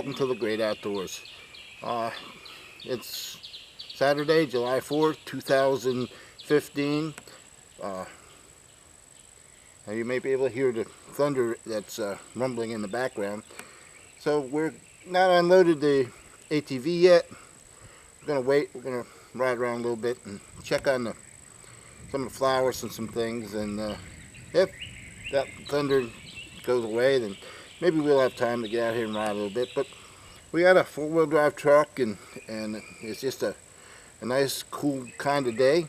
welcome to the great outdoors. It's Saturday, July 4th, 2015. Now you may be able to hear the thunder that's rumbling in the background. So we're not unloaded the ATV yet. We're going to wait. We're going to ride around a little bit and check on some of the flowers and some things. And if that thunder goes away, then maybe we'll have time to get out here and ride a little bit. But we got a four-wheel drive truck, and it's just a nice, cool kind of day.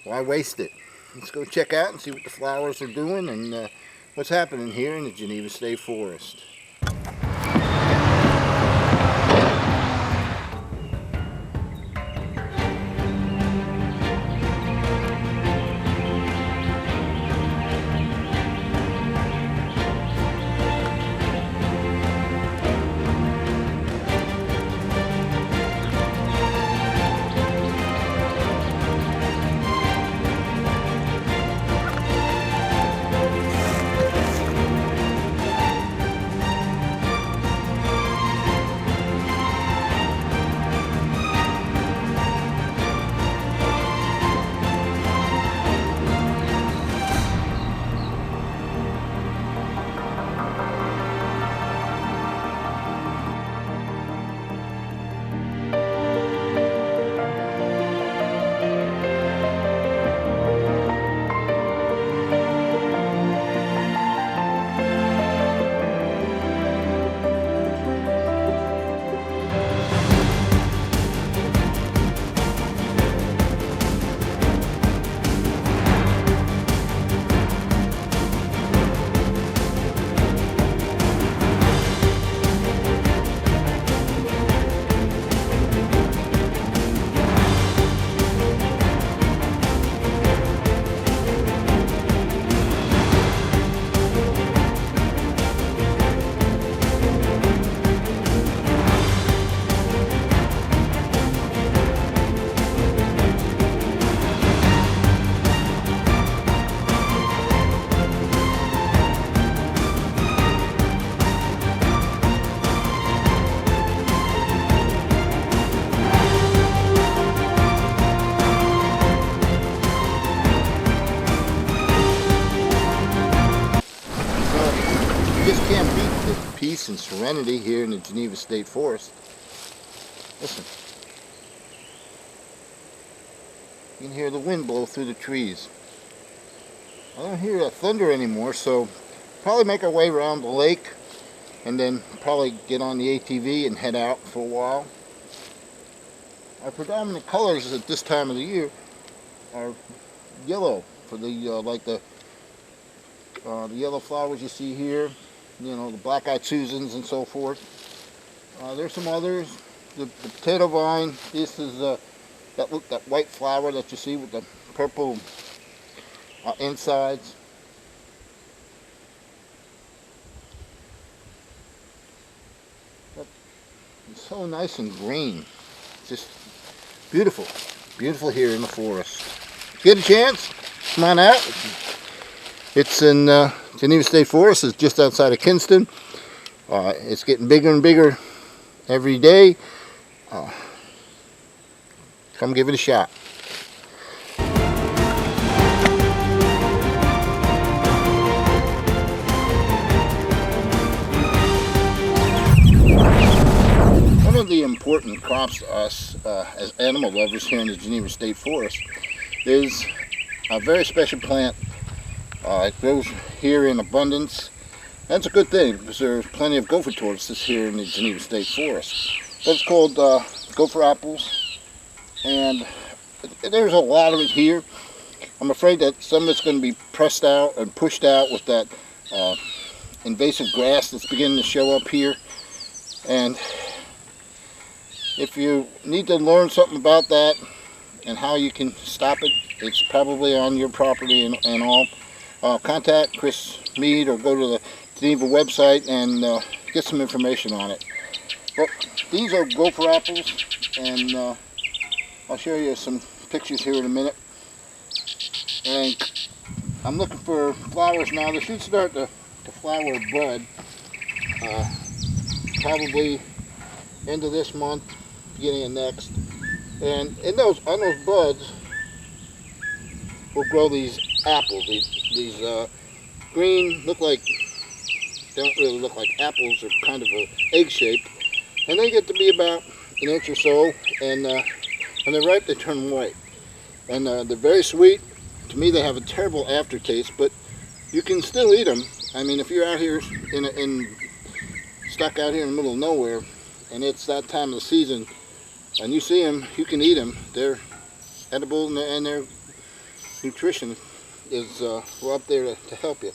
Why waste it? Let's go check out and see what the flowers are doing and what's happening here in the Geneva State Forest. Just can't beat the peace and serenity here in the Geneva State Forest. Listen. You can hear the wind blow through the trees. I don't hear that thunder anymore, so probably make our way around the lake and then probably get on the ATV and head out for a while. Our predominant colors at this time of the year are yellow for the the yellow flowers you see here. You know, the black-eyed Susans and so forth. There's some others. The potato vine. This is that white flower that you see with the purple insides. It's so nice and green. It's just beautiful, beautiful here in the forest. Get a chance? Come on out. It's in Geneva State Forest. Is just outside of Kinston. It's getting bigger and bigger every day. Come give it a shot. One of the important crops to us as animal lovers here in the Geneva State Forest is a very special plant. It grows here in abundance. That's a good thing because there's plenty of gopher tortoises here in the Geneva State Forest. But it's called gopher apples, and there's a lot of it here. I'm afraid that some of it's going to be pressed out and pushed out with that invasive grass that's beginning to show up here. And if you need to learn something about that and how you can stop it, it's probably on your property and all. Contact Chris Mead or go to the Geneva website and get some information on it. Well, these are gopher apples, and I'll show you some pictures here in a minute. And I'm looking for flowers now. They should start to flower bud probably end of this month, beginning of next. And on those buds, we'll grow these apples. These green, don't really look like apples. They're kind of a egg shaped, and they get to be about an inch or so. And when they're ripe, they turn white, and they're very sweet. To me, they have a terrible aftertaste, but you can still eat them. I mean, if you're out here stuck out here in the middle of nowhere, and it's that time of the season, and you see them, you can eat them. They're edible, and their nutrition is well up there to help you.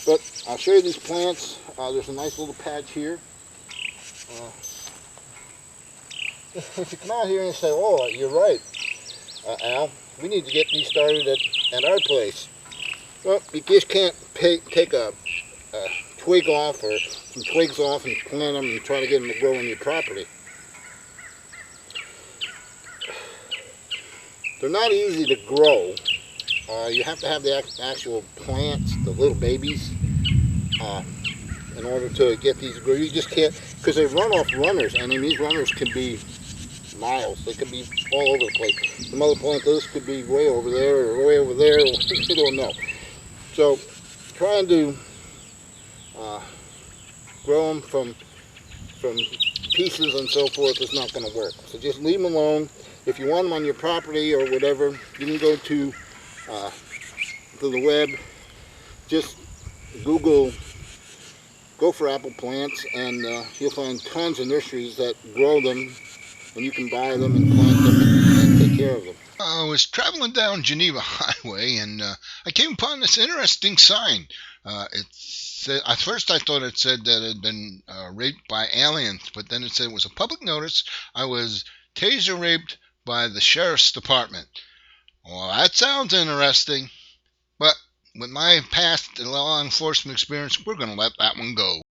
But I'll show you these plants. There's a nice little patch here. If you come out here and say, "Oh, you're right, Al, we need to get these started at our place." Well, you just can't take a twig off or some twigs off and plant them and try to get them to grow on your property. They're not easy to grow. You have to have the actual plants, the little babies, in order to get these to grow. You just can't, because they run off runners, and these runners can be miles. They could be all over the place. Some other plant, this could be way over there or way over there. You don't know. So trying to grow them from pieces and so forth is not going to work. So just leave them alone. If you want them on your property or whatever, you can go to the web. Just Google gopher apple plants, and you'll find tons of nurseries that grow them, and you can buy them and plant them and take care of them. I was traveling down Geneva Highway, and I came upon this interesting sign. At first I thought it said that it had been raped by aliens, but then it said it was a public notice. I was taser raped by the sheriff's department. Well, that sounds interesting, but with my past law enforcement experience, we're going to let that one go.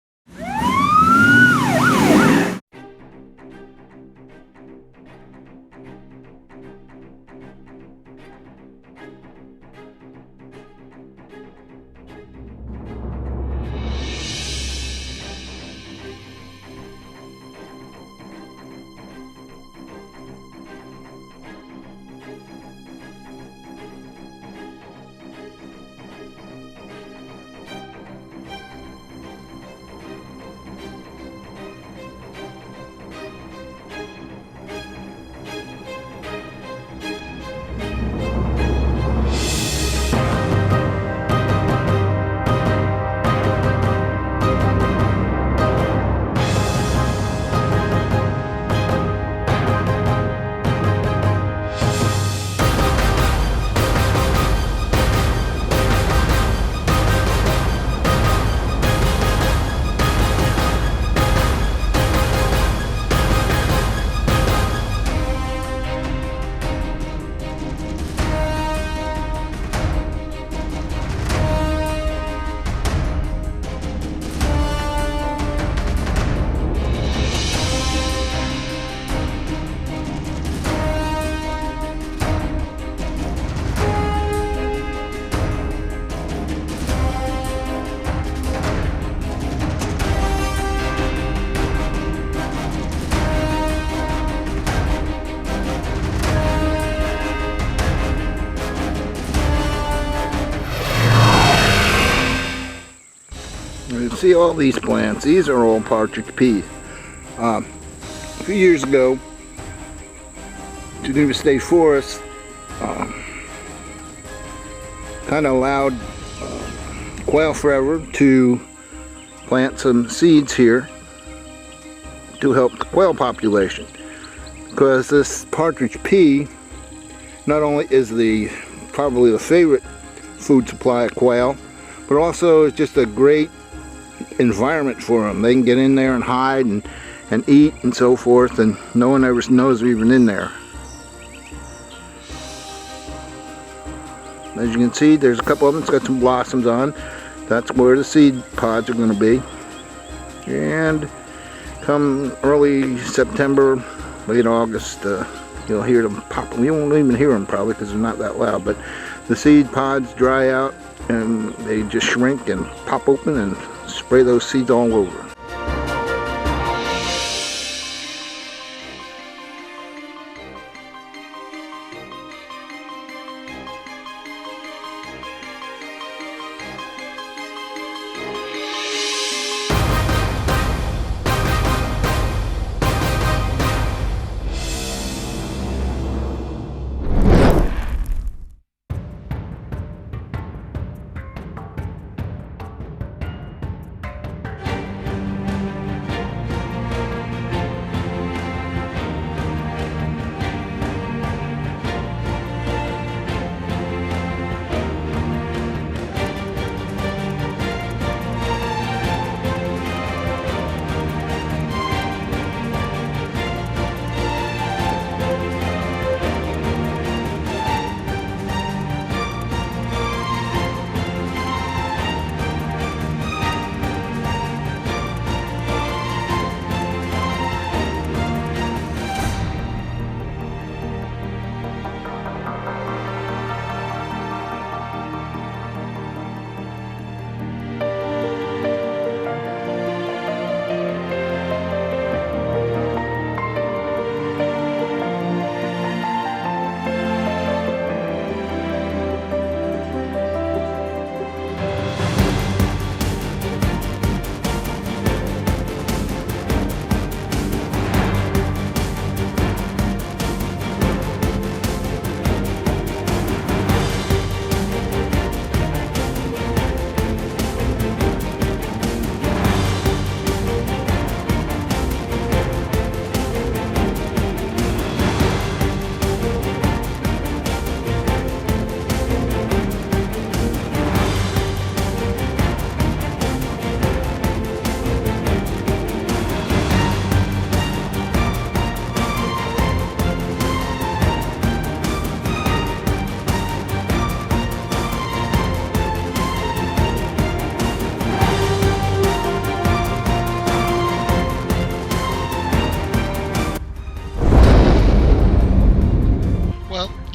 You see all these plants. These are all Partridge P. A few years ago, Geneva State Forest kind of allowed Quail Forever to plant some seeds here to help the quail population, because this Partridge P not only is probably the favorite food supply of quail, but also is just a great environment for them. They can get in there and hide and eat and so forth, and no one ever knows they're even in there. As you can see, there's a couple of them that's got some blossoms on. That's where the seed pods are going to be. And come early September, late August, you'll hear them pop. You won't even hear them probably because they're not that loud, but the seed pods dry out and they just shrink and pop open and spray those seeds all over.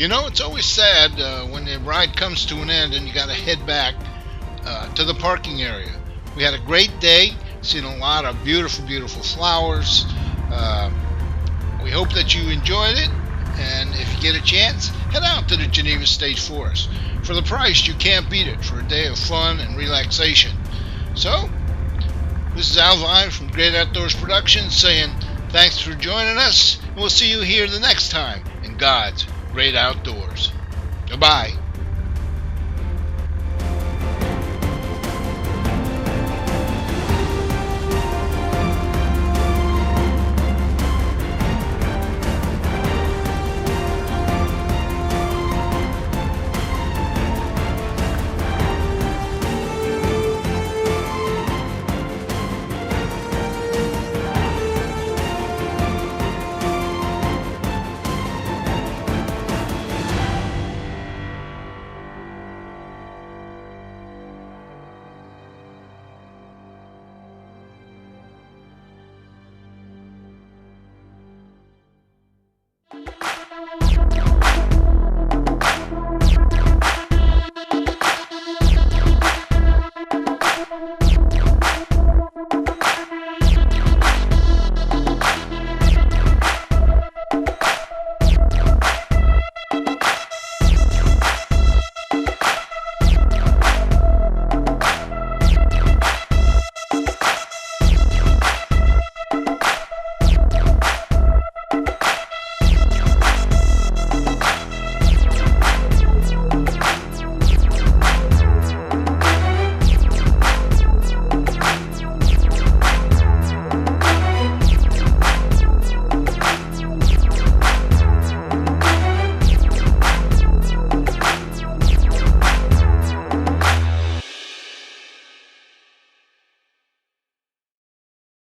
You know, it's always sad when the ride comes to an end and you got to head back to the parking area. We had a great day, seen a lot of beautiful, beautiful flowers. We hope that you enjoyed it, and if you get a chance, head out to the Geneva State Forest. For the price, you can't beat it for a day of fun and relaxation. So, this is Al Live from Great Outdoors Productions saying thanks for joining us, and we'll see you here the next time in God's Great Outdoors. Goodbye.